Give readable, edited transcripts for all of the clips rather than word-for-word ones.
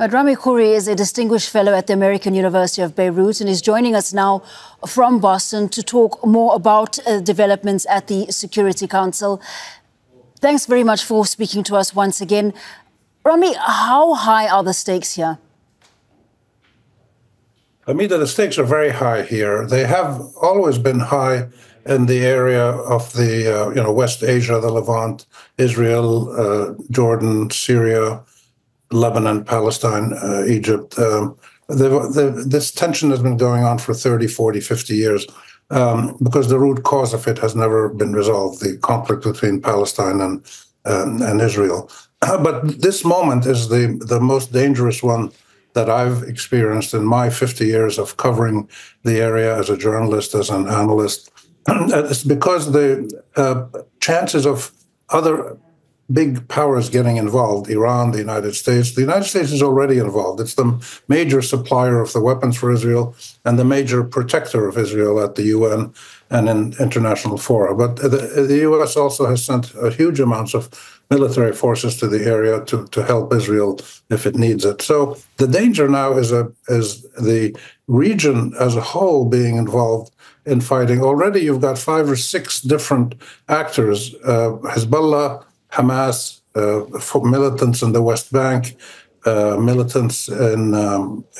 But Rami Khouri is a distinguished fellow at the American University of Beirut and is joining us now from Boston to talk more about developments at the Security Council. Thanks very much for speaking to us once again. Rami, how high are the stakes here? Amita, the stakes are very high here. They have always been high in the area of the West Asia, the Levant, Israel, Jordan, Syria, Lebanon, Palestine, Egypt. This tension has been going on for 30, 40, 50 years because the root cause of it has never been resolved, the conflict between Palestine and Israel. But this moment is the most dangerous one that I've experienced in my 50 years of covering the area as a journalist, as an analyst. It's because the chances of other big powers getting involved, Iran, the United States is already involved. It's the major supplier of the weapons for Israel and the major protector of Israel at the UN and in international fora. But the US also has sent huge amounts of military forces to the area to help Israel if it needs it. So the danger now is the region as a whole being involved in fighting. Already you've got 5 or 6 different actors, Hezbollah, Hamas, militants in the West Bank, militants in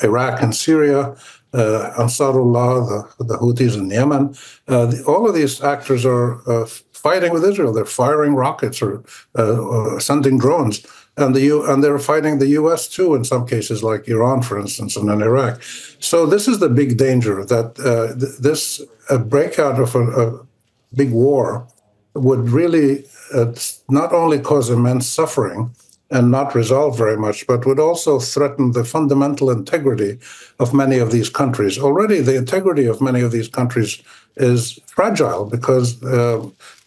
Iraq and Syria, Ansarullah, the Houthis in Yemen. All of these actors are fighting with Israel.Ey're firing rockets or sending drones. And they're fighting the U.S. too, in some cases, like Iran, for instance, and in Iraq. So this is the big danger, that this breakout of a big war would really not only cause immense suffering and not resolve very much, but would also threaten the fundamental integrity of many of these countries. Already the integrity of many of these countries is fragile because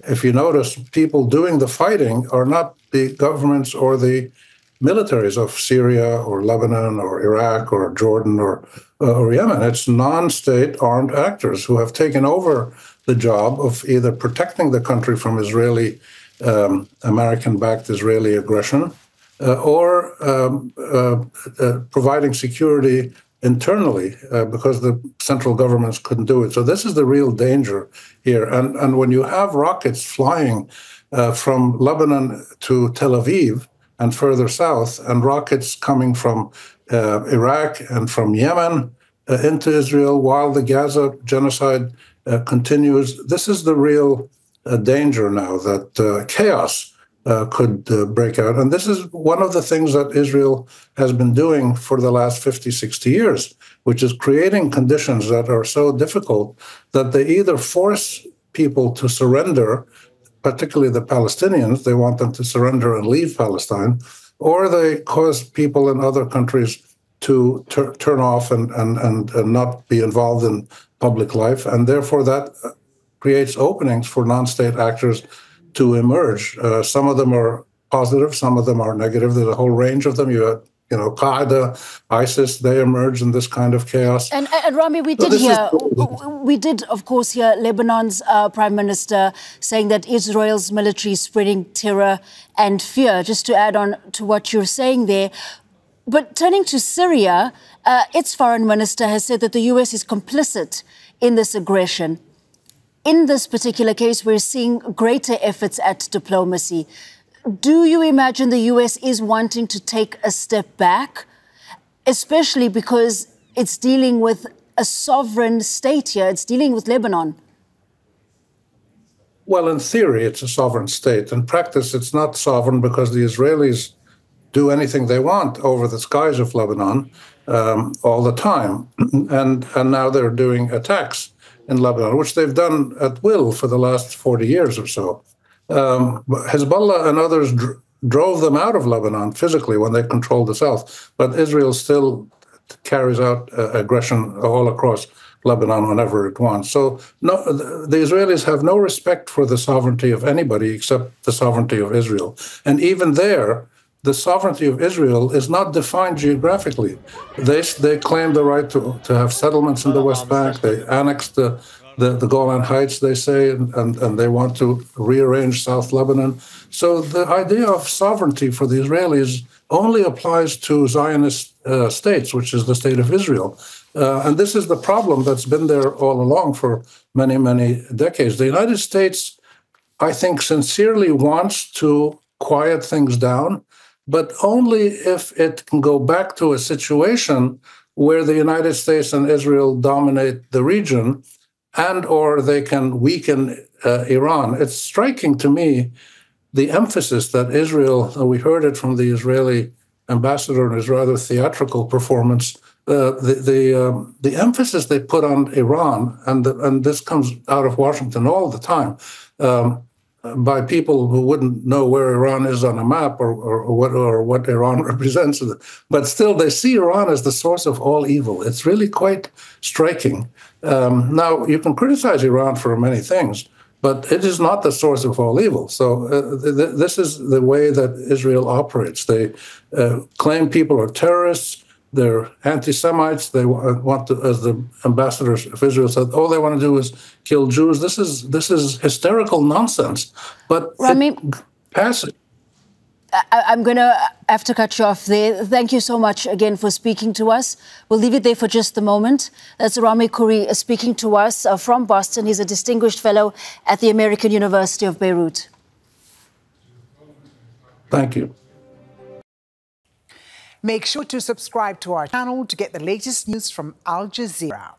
if you notice, people doing the fighting are not the governments or the militaries of Syria or Lebanon or Iraq or Jordan or Yemen. It's non-state armed actors who have taken over the job of either protecting the country from Israeli, American-backed Israeli aggression, or providing security internally because the central governments couldn't do it. So this is the real danger here. And when you have rockets flying from Lebanon to Tel Aviv and further south, and rockets coming from Iraq and from Yemen into Israel while the Gaza genocide continues, this is the real danger now, that chaos could break out. And this is one of the things that Israel has been doing for the last 50, 60 years, which is creating conditions that are so difficult that they either force people to surrender, particularly the Palestinians, they want them to surrender and leave Palestine, or they cause people in other countries to turn off and not be involved in public life. And therefore that creates openings for non-state actors to emerge. Some of them are positive, some of them are negative. There's a whole range of them. You know, Qaeda, ISIS, they emerge in this kind of chaos. And Rami, we did, of course, hear Lebanon's Prime Minister saying that Israel's military is spreading terror and fear, just to add on to what you're saying there. But turning to Syria, its foreign minister has said that the US is complicit in this aggression. In this particular case, we're seeing greater efforts at diplomacy. Do you imagine the US is wanting to take a step back, especially because it's dealing with a sovereign state here? It's dealing with Lebanon. Well, in theory, it's a sovereign state. In practice, it's not sovereign because the Israelis do anything they want over the skies of Lebanon all the time. And now they're doing attacks in Lebanon, which they've done at will for the last 40 years or so. Hezbollah and others drove them out of Lebanon physically when they controlled the south, but Israel still carries out aggression all across Lebanon whenever it wants. So no, the Israelis have no respect for the sovereignty of anybody except the sovereignty of Israel. And even there, the sovereignty of Israel is not defined geographically. They claim the right to have settlements in the West Bank. They annexed the the Golan Heights, they say, and they want to rearrange South Lebanon. So the idea of sovereignty for the Israelis only applies to Zionist states, which is the state of Israel. And this is the problem that's been there all along for many, many decades. The United States, I think, sincerely wants to quiet things down, but only if it can go back to a situation where the United States and Israel dominate the region, and or they can weaken Iran. It's striking to me the emphasis that Israel, we heard it from the Israeli ambassador in his rather theatrical performance, the emphasis they put on Iran, and this comes out of Washington all the time, by people who wouldn't know where Iran is on a map or what Iran represents. But still, they see Iran as the source of all evil. It's really quite striking. Now, you can criticize Iran for many things, but it is not the source of all evil. So this is the way that Israel operates. They claim people are terrorists. They're anti-Semites. They want to, as the ambassador of Israel said, all they want to do is kill Jews. This is hysterical nonsense. But Rami, passive. I'm going to have to cut you off there. Thank you so much again for speaking to us. We'll leave it there for just a moment. That's Rami Khouri speaking to us from Boston. He's a distinguished fellow at the American University of Beirut. Thank you. Make sure to subscribe to our channel to get the latest news from Al Jazeera.